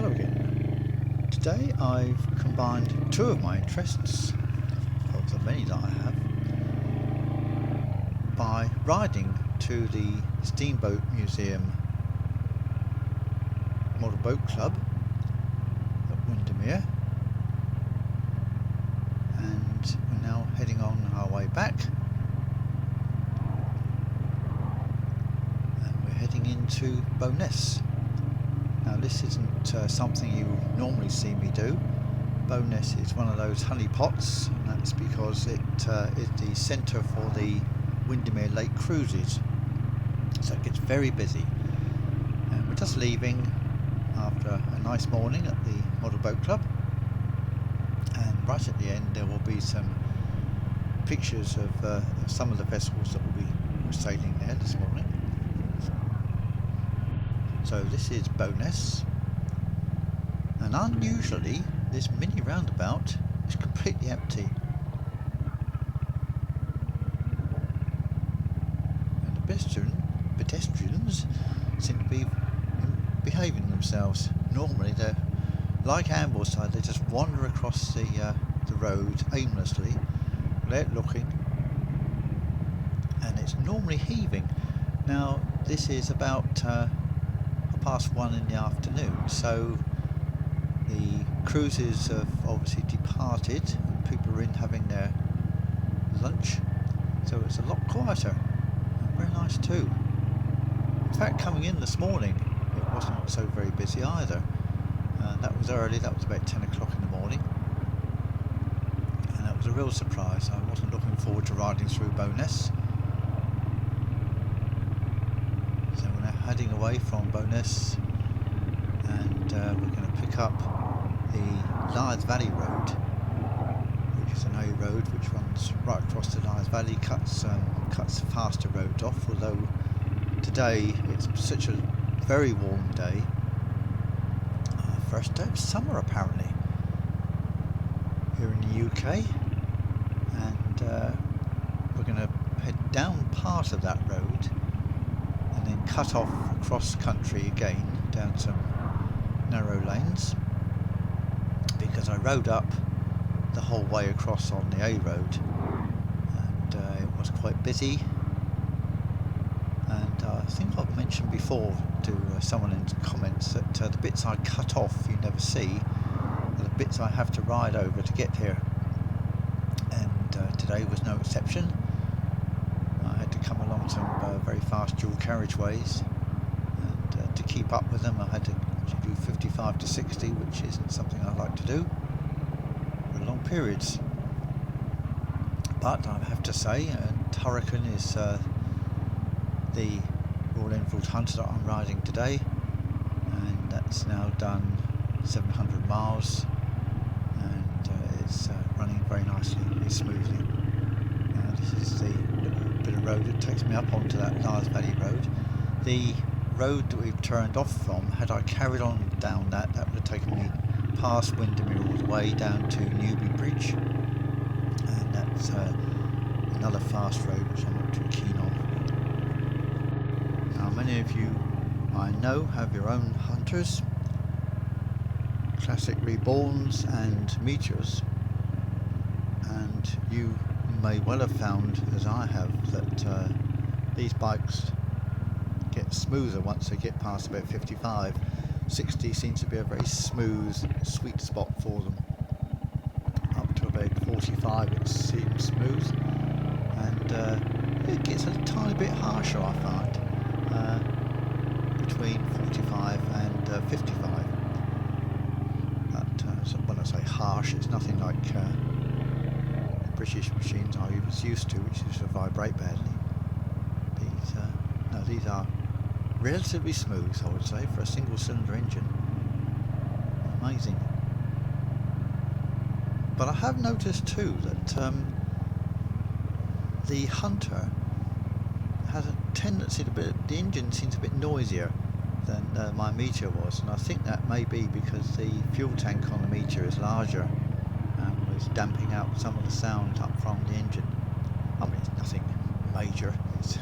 Hello again. Today I've combined two of my interests, of the many that I have, by riding to the Steamboat Museum Model Boat Club at Windermere, and we're now heading on our way back, and we're heading into Bowness. Now this isn't something you normally see me do. Bowness is one of those honey pots, and that's because it is the centre for the Windermere Lake cruises, so it gets very busy. And we're just leaving after a nice morning at the Model Boat Club, and right at the end there will be some pictures of some of the vessels that will be sailing there this morning. So this is Bowness, and unusually this mini roundabout is completely empty, and the pedestrians seem to be behaving themselves. Normally they're like Ambleside, they just wander across the road aimlessly without looking, and it's normally heaving. Now this is about past 1 in the afternoon, so the cruises have obviously departed and people are in having their lunch, so it's a lot quieter and very nice too. In fact, coming in this morning it wasn't so very busy either. That was early, that was about 10 o'clock in the morning, and that was a real surprise. I wasn't looking forward to riding through Bowness. Heading away from Bowness, and we're going to pick up the Lythe Valley Road, which is an A road which runs right across the Lythe Valley, cuts faster roads off, although today it's such a very warm day, first day of summer apparently here in the UK, and we're going to head down part of that road and then cut off across country again down some narrow lanes, because I rode up the whole way across on the A road, and it was quite busy, and I think I've mentioned before to someone in the comments that the bits I cut off you never see are the bits I have to ride over to get here, and today was no exception. I had to come along some very fast dual carriageways, and to keep up with them I had to do 55 to 60, which isn't something I like to do for long periods. But I have to say, Hurricane is the Royal Enfield Hunter that I'm riding today, and that's now done 700 miles, and it's running very nicely, very smoothly. This is the bit of road that takes me up onto that Lythe Valley Road. The road that we've turned off from, had I carried on down that would have taken me past Windermere all the way down to Newby Bridge, and that's another fast road which I'm not too keen on. Now many of you I know have your own Hunters, Classic Reborns and Meteors, and you may well have found, as I have, that these bikes get smoother once they get past about 55. 60 seems to be a very smooth, sweet spot for them. Up to about 45 it seems smooth, and it gets a tiny bit harsher, I find, between 45 and 55. But so when I say harsh, it's nothing like British machines I was used to, which used to vibrate badly. These are relatively smooth, I would say, for a single cylinder engine. Amazing. But I have noticed too that the Hunter has a tendency to be, the engine seems a bit noisier than my Meteor was, and I think that may be because the fuel tank on the Meteor is larger and was damping out some of the sound up from the engine. I mean, it's nothing major. It's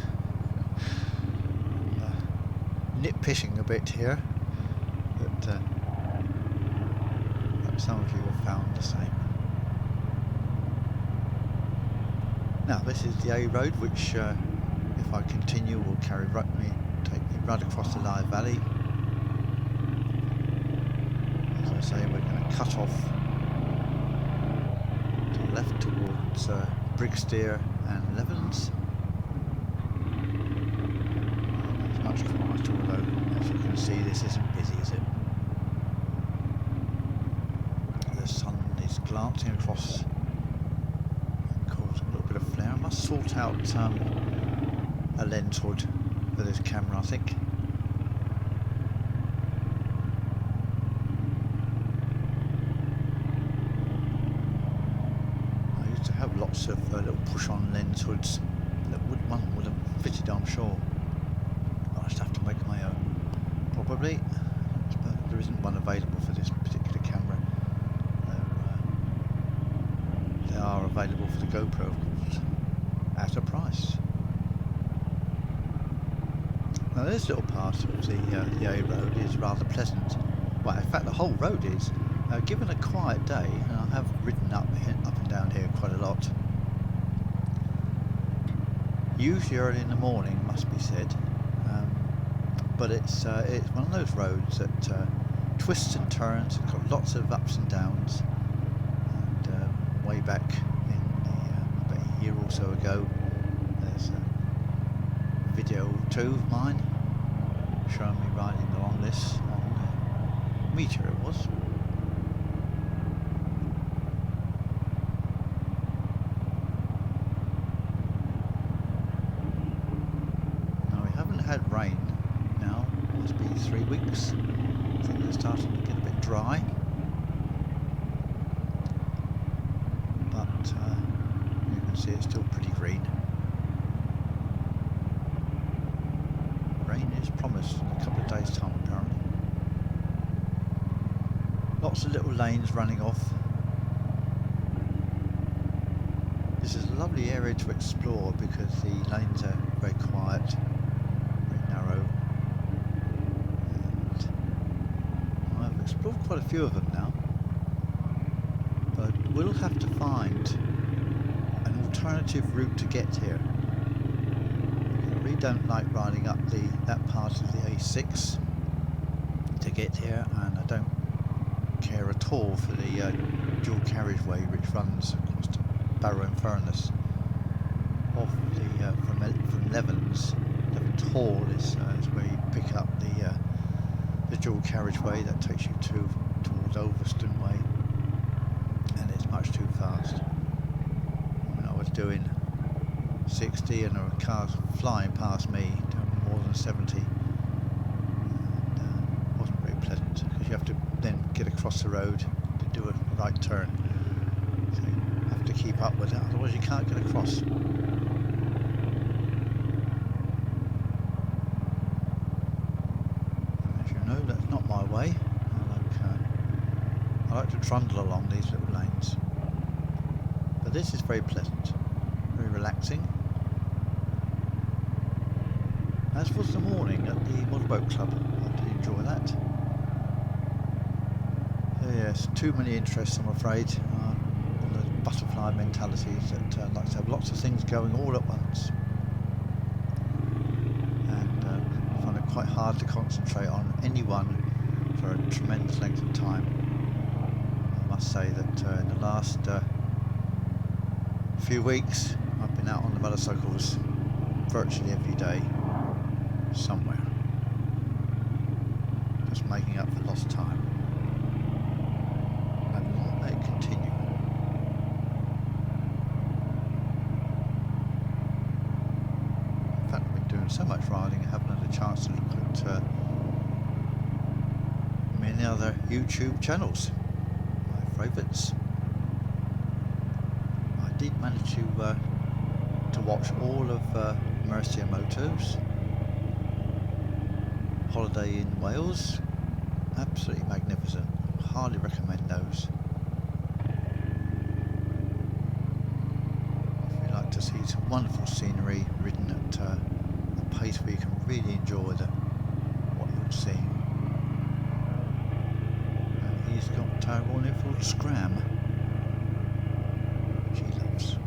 nitpicking a bit here, but some of you have found the same. Now this is the A road, which if I continue will take me right across the Lyre Valley. As I say, we're going to cut off to the left towards Brigsteer and Levens. It's much quieter, although as you can see this isn't busy, is it? The sun is glancing across and causing a little bit of flare. I must sort out a lens hood for this camera, I think. I used to have lots of little push-on lens hoods that one would have fitted, I'm sure. I'll just have to make my own, probably. But there isn't one available for this particular camera. They are available for the GoPro, of course, at a price. Now this little part of the A road is rather pleasant. Well, in fact the whole road is. Given a quiet day, and I have ridden up and down here quite a lot, usually early in the morning must be said, but it's one of those roads that twists and turns. It's got lots of ups and downs, and way back in about a year or so ago there's a video or two of mine showing me riding along this on Meteor it was. Now we haven't had rain now, it's been 3 weeks. I think it's starting to get a bit dry, but you can see it's still pretty green. Rain is promised in a couple of days' time apparently. Lots of little lanes running off. This is a lovely area to explore because the lanes are very quiet, very narrow, and I've explored quite a few of them now, but we'll have to find an alternative route to get here. I really don't like riding up that part of the A6 to get here, and I don't care at all for the dual carriageway which runs across to Barrow and Furness off the from Levens Hall is where you pick up the dual carriageway that takes you towards Ulverston Way, and it's much too fast. When I was doing 60 and there were cars flying past me doing more than 70, and it wasn't very pleasant because you have to then get across the road to do a right turn, so you have to keep up with it, otherwise you can't get across. As you know, that's not my way. I like to trundle along these little lanes, but this is very pleasant, very relaxing. As was the morning at the Motorboat Club, I did enjoy that. Yes, too many interests I'm afraid, on the butterfly mentalities that like to have lots of things going all at once, and I find it quite hard to concentrate on any one for a tremendous length of time. I must say that in the last few weeks I've been out on the motorcycles virtually every day somewhere, just making up for lost time. And long may it continue. In fact, I've been doing so much riding I haven't had a chance to look at many other YouTube channels, my favourites. I did manage to watch all of Mercia Moto's holiday in Wales. Absolutely magnificent. Highly recommend those. If you like to see some wonderful scenery ridden at a pace where you can really enjoy what you're seeing. And he's got got Royal Enfield Scram. She loves.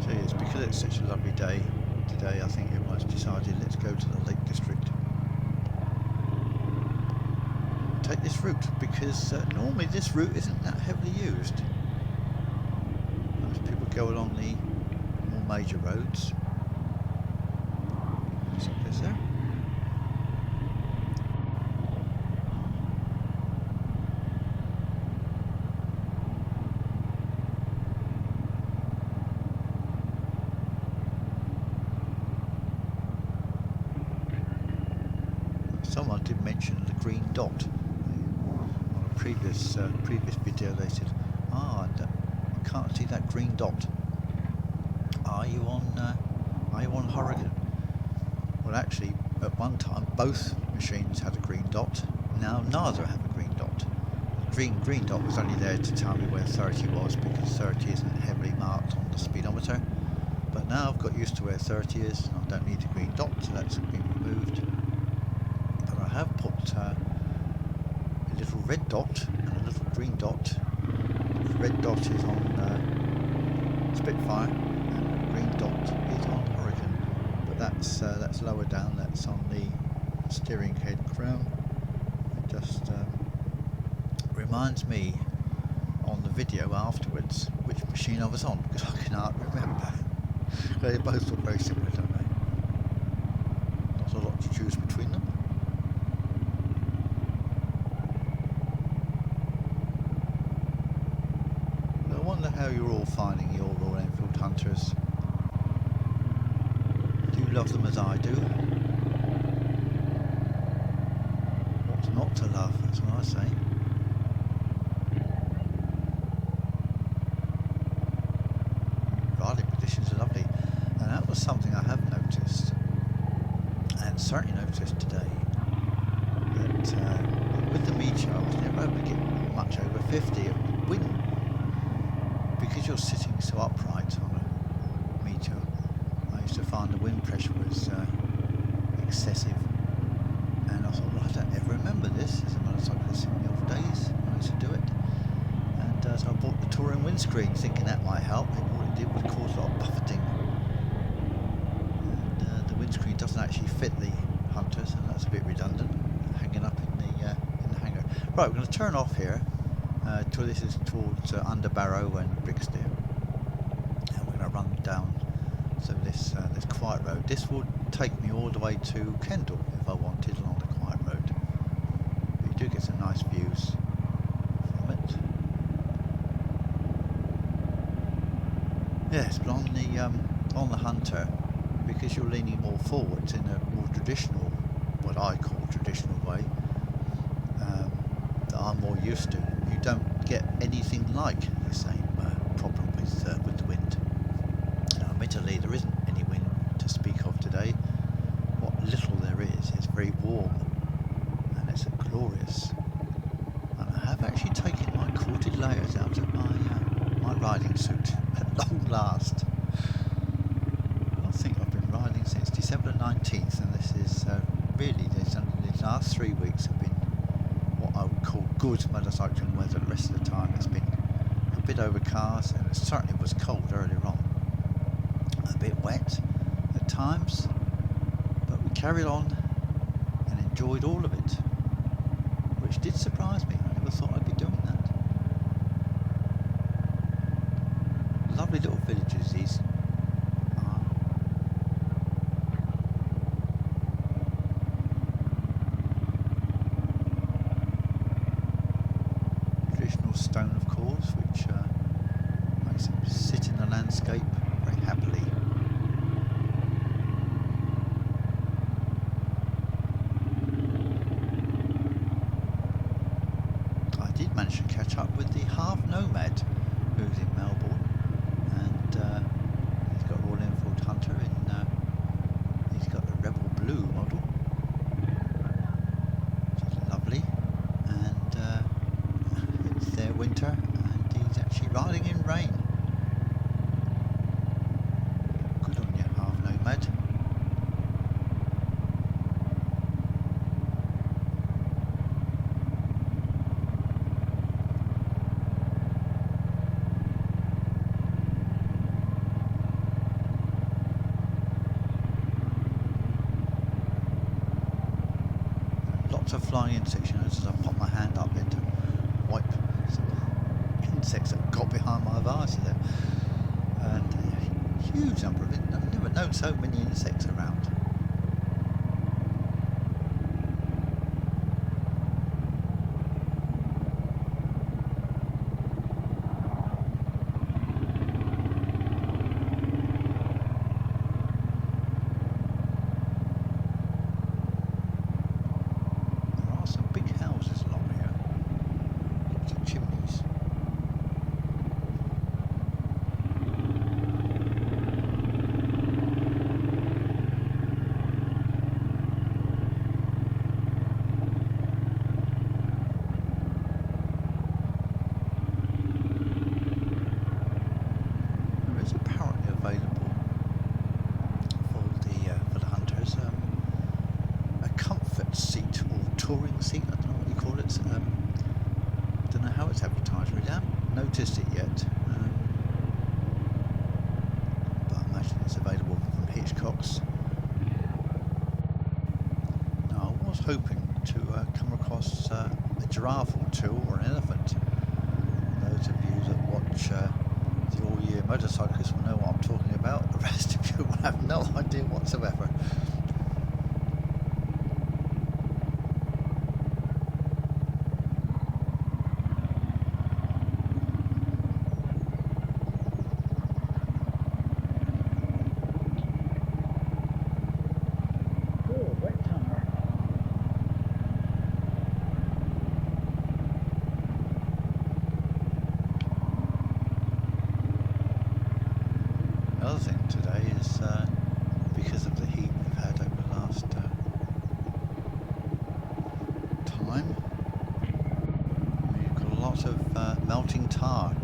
So yes, because it's such a lovely day today, I think everyone's decided let's go to the Lake District. Take this route because normally this route isn't that heavily used. Most people go along the more major roads. Someplace there. Someone did mention the green dot on a previous video. They said, I can't see that green dot. Are you on Horrigan? Well, actually, at one time both machines had a green dot. Now neither have a green dot. The green dot was only there to tell me where 30 was, because 30 isn't heavily marked on the speedometer. But now I've got used to where 30 is. I don't need a green dot, so that's been removed. I have put a little red dot and a little green dot. The red dot is on Spitfire and the green dot is on Hurricane, but that's lower down. That's on the steering head crown. It just reminds me on the video afterwards which machine I was on, because I cannot remember. They both look very similar, don't they? Not a lot to choose between them. How you're all finding your Royal Enfield Hunters. Do you love them as I do? What's not to love, that's what I say. Riding positions are lovely, and that was something I have noticed, and certainly noticed today, that with the Meteor I was never able to get much over 50 wind. Because you're sitting so upright on a Meteor, I used to find the wind pressure was excessive, and I thought, well, I don't ever remember this as a motorcyclist in the old days when I used to do it. And so I bought the touring windscreen thinking that might help. All it did was cause a lot of buffeting, and the windscreen doesn't actually fit the Hunter, so that's a bit redundant, hanging up in the hangar. Right, we're going to turn off here. This is towards Underbarrow and Brixton, and we're going to run down this quiet road. This would take me all the way to Kendal if I wanted along the quiet road. But you do get some nice views from it. Yes, but on the Hunter, because you're leaning more forwards in a more traditional, what I call traditional way, that I'm more used to, you don't get anything like the same problem with the wind. Now, admittedly, there isn't any wind to speak of today. What little there is very warm, and it's glorious. And I have actually taken my corded layers out of my riding suit at long last. I think I've been riding since December 19th, and this is really these last 3 weeks have been what I would call good motorcycling weather. The rest of the time it's been a bit overcast, and it certainly was cold earlier on, a bit wet at times, but we carried on and enjoyed all of it, which did surprise me. I never thought I'd be doing that. Lovely little villages these are. Traditional stone, of course, which makes them sit in the landscape very happily. I did manage to catch up with the half nomad who's in Melbourne, and he's got a Royal Enfield Hunter in, he's got a Rebel Blue model, which is lovely, and it's their winter, and he's actually riding in rain. Good on you, half nomad. lots of flying insects, you know, as I pop my hand up in to wipe some insects that got behind my visor there. And a huge number of it. I've never known so many insects around. Touring seat, I don't know what you call it. Don't know how it's advertised really. I haven't noticed it yet, but I imagine it's available from Hitchcock's. Now I was hoping to come across a giraffe or two, or an elephant. Those of you that watch the all-year motorcyclists will know what I'm talking about. The rest of you will have no idea whatsoever. Another thing today is because of the heat we've had over the last time, we've got a lot of melting tar.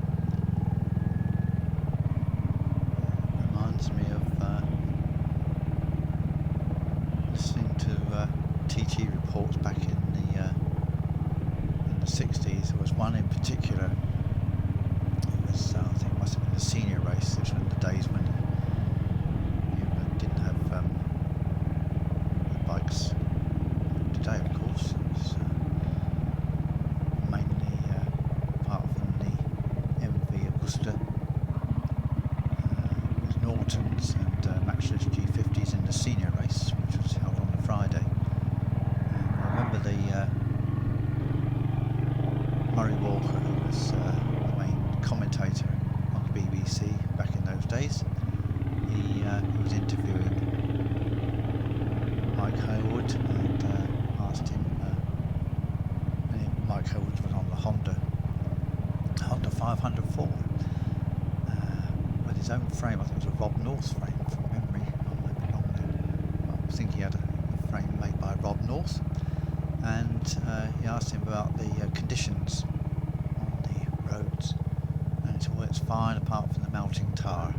Reminds me of listening to TT reports back in the 60s. There was one in particular. It was, I think it must have been the senior race. This was in the days when you didn't have the bikes today, of course. It was mainly, apart from the MV Augusta, it was Nortons and matchless G50s in the senior race, which was held on the Friday. And I remember the Murray Walker, who was the main commentator on the BBC back in those days. He was interviewing Mike Hayward and asked him, Mike Hayward was on the Honda 504 with his own frame. I think it was a Rob North frame from memory. I might be wrong there. I think he had a frame made by Rob North, and he asked him about the conditions on the roads, and he said, well, it's fine apart from the melting tar.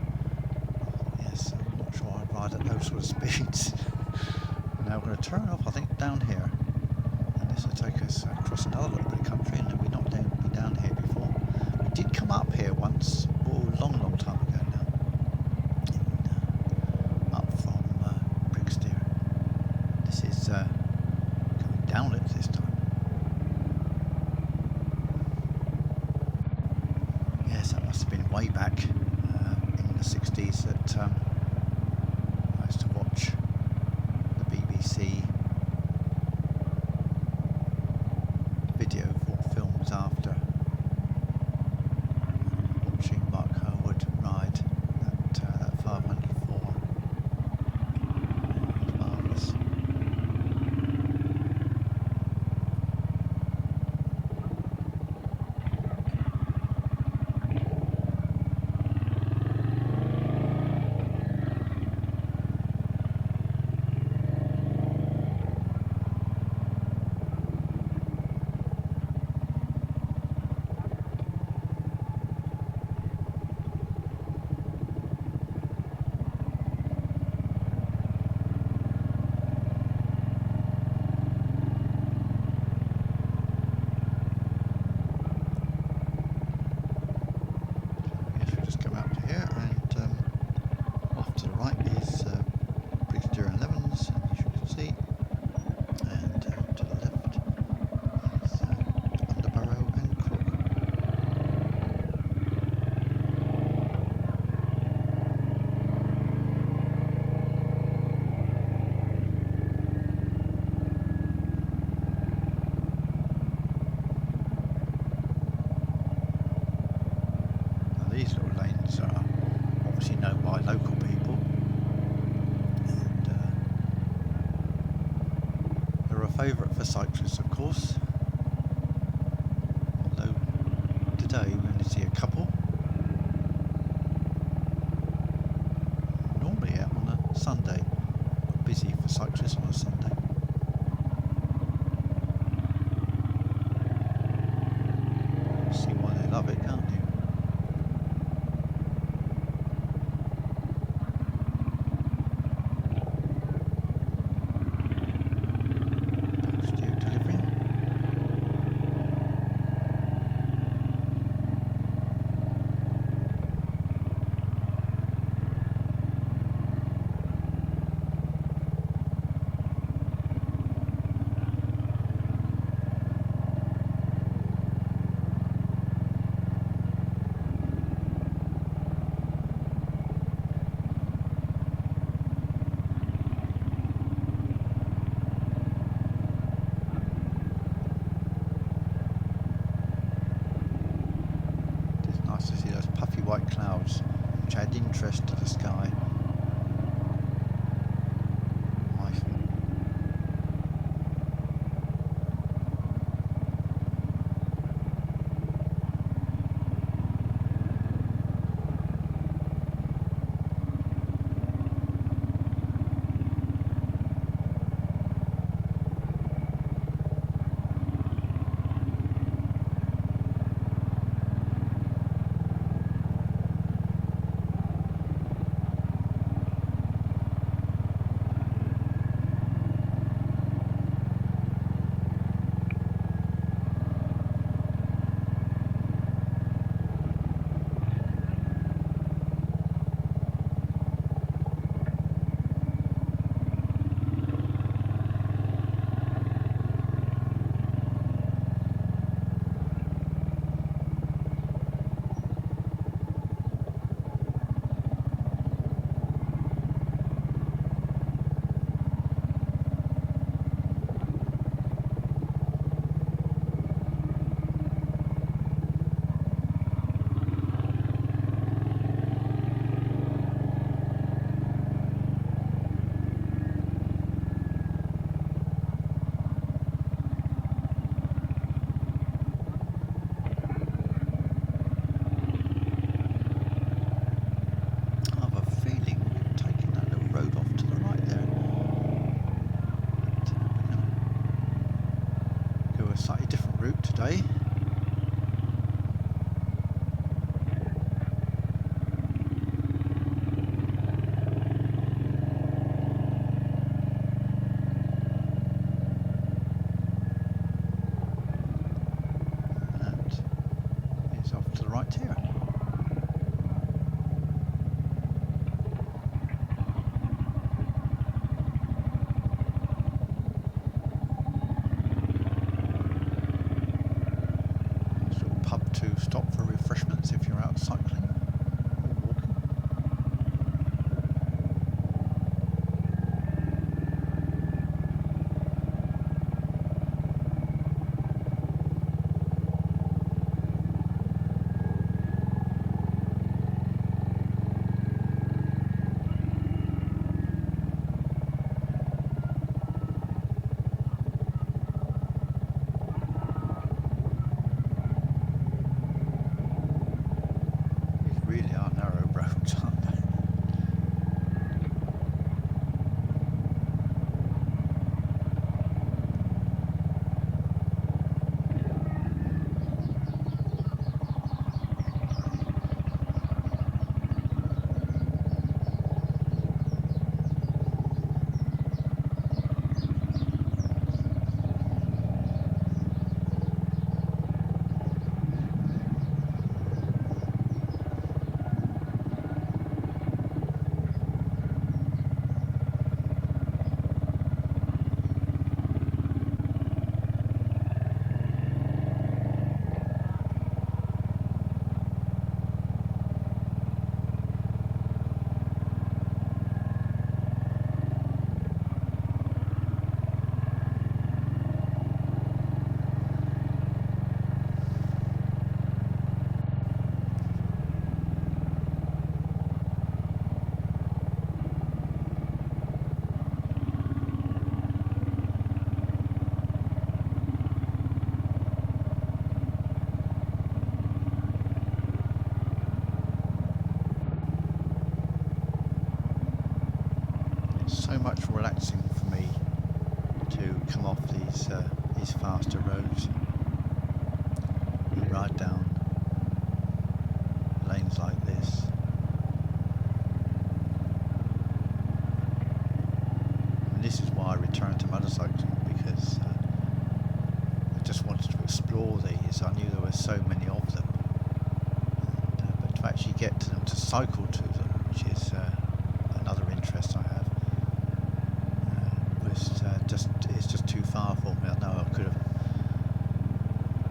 Yes, I'm not sure I'd ride at those sort of speeds. Now we're going to turn off, I think, down here, and this will take us across another little bit of country, and we've not been down here before. We did come up here once, a long time ago now, up from Brixton. This is going down it this time. Yes, that must have been way back in the 60s that I used to watch the BBC video for films after watching Mark Howard ride that 504. It was marvellous. owned by local people, and they're a favourite for cyclists, of course. Although today we only see a couple. Normally out on a Sunday, busy for cyclists on a Sunday. See why they love it, can't you? White clouds which add interest to the sky. Today. And it's off to the right here. so much relaxing for me to come off these faster roads. You ride down lanes like this. And this is why I returned to motorcycling, because I just wanted to explore these. I knew there were so many of them. And, but to actually get to them, to cycle to them, which is another interest I have, it's just too far for me. I know I could have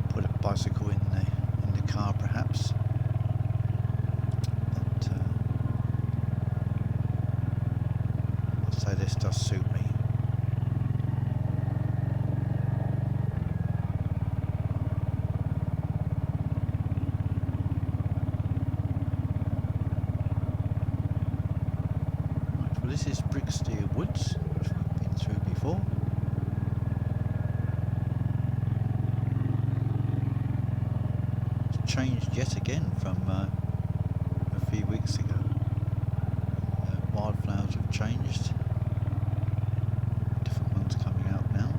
put a bicycle in the car perhaps, but I'll say this does suit me. Right, well, this is Brigsteer Woods, which we've been through before. Changed yet again from a few weeks ago. Wildflowers have changed. Different ones coming out now.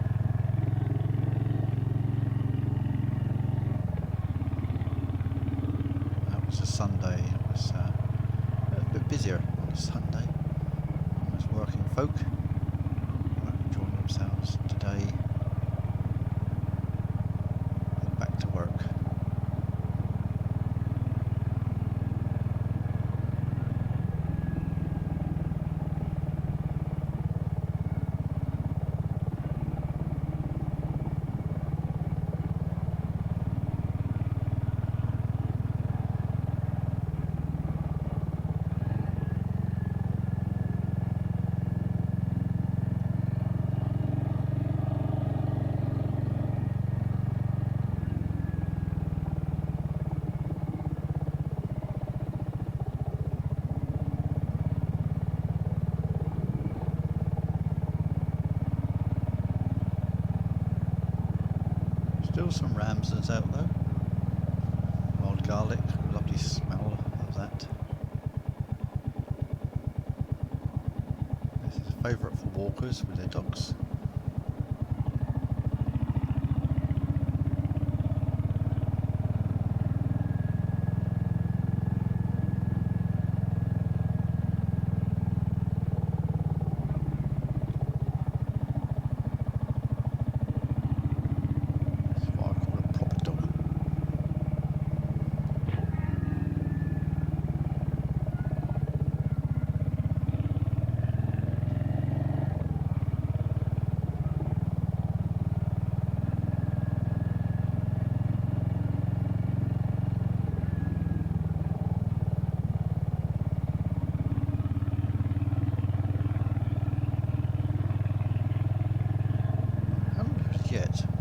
That was a Sunday. It was a bit busier on a Sunday. Most working folk were enjoying themselves today. Back to work. Still some Ramsons out though. Wild garlic, lovely smell of that. This is a favourite for walkers with their dogs.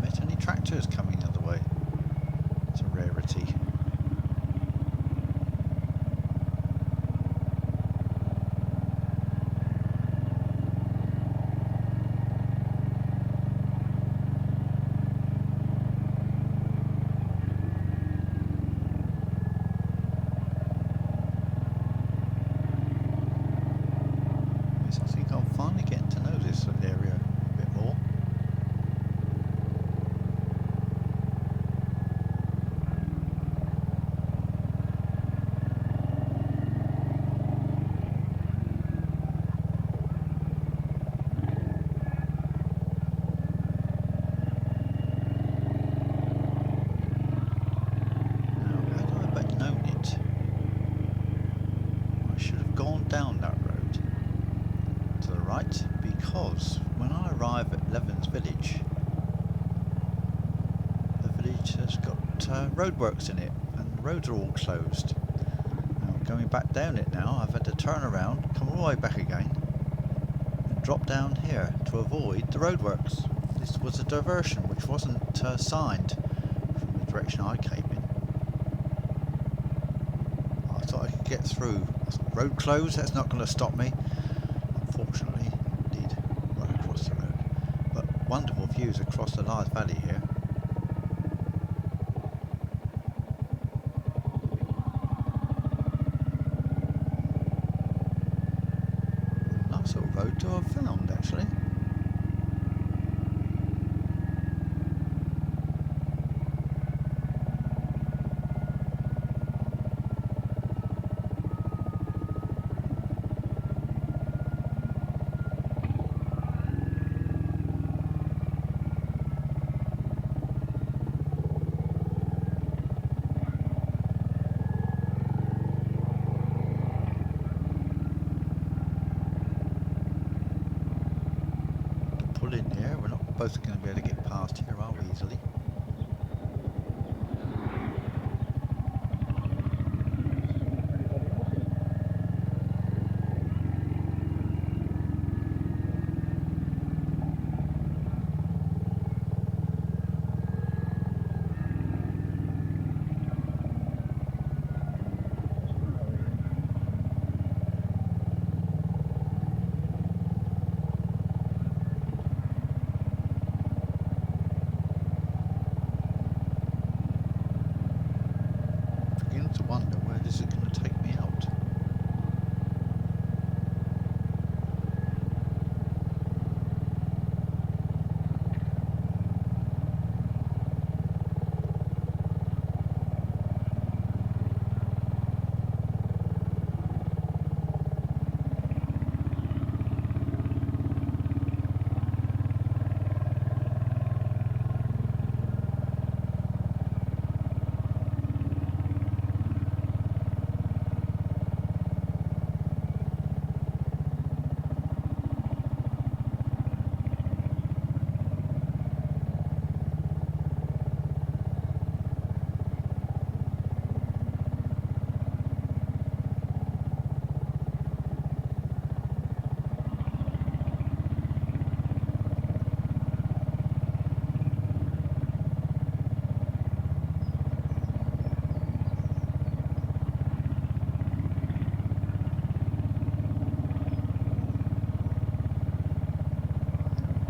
Met any tractors coming the other way. It's a rarity. Yes, I think I'm finally getting to know this area a bit more. Down that road to the right, because when I arrive at Levens Village, the village has got roadworks in it and the roads are all closed. Now, going back down it now, I've had to turn around, come all the way back again and drop down here to avoid the roadworks. This was a diversion which wasn't signed from the direction I came in. I thought I could get through. Road closed, that's not going to stop me. Unfortunately, indeed, right across the road. But wonderful views across the large valley here. nice little road to have found actually. Pull in here, we're not both going to be able to get past here, are we, easily? To wonder where this is going to take me out.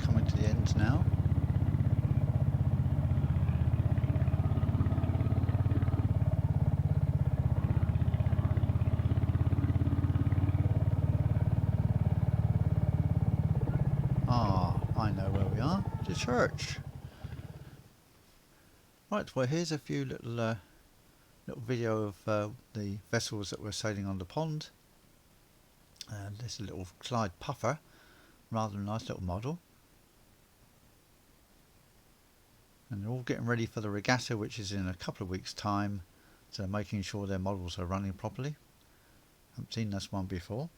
Coming to the end now. Ah, I know where we are. The church. Right, well here's a few little video of the vessels that were sailing on the pond. And this little Clyde puffer, rather nice little model. And they're all getting ready for the regatta, which is in a couple of weeks' time, so making sure their models are running properly. Haven't seen this one before.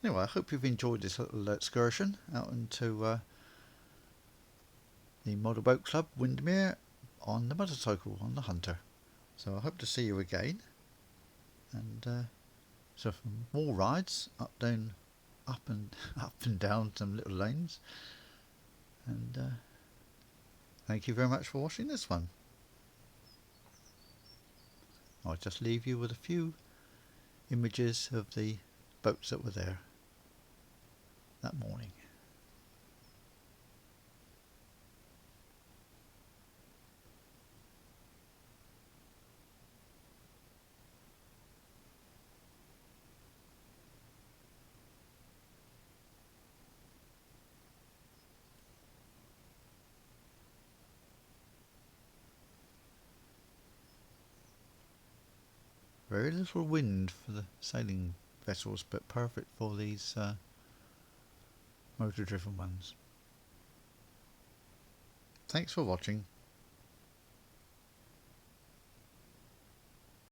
Anyway, I hope you've enjoyed this little excursion out into the Model Boat Club Windermere on the motorcycle, on the Hunter. So I hope to see you again, and so for more rides up and down some little lanes, and thank you very much for watching this one. I'll just leave you with a few images of the boats that were there that morning. Very little wind for the sailing vessels, but perfect for these motor driven ones. Thanks for watching.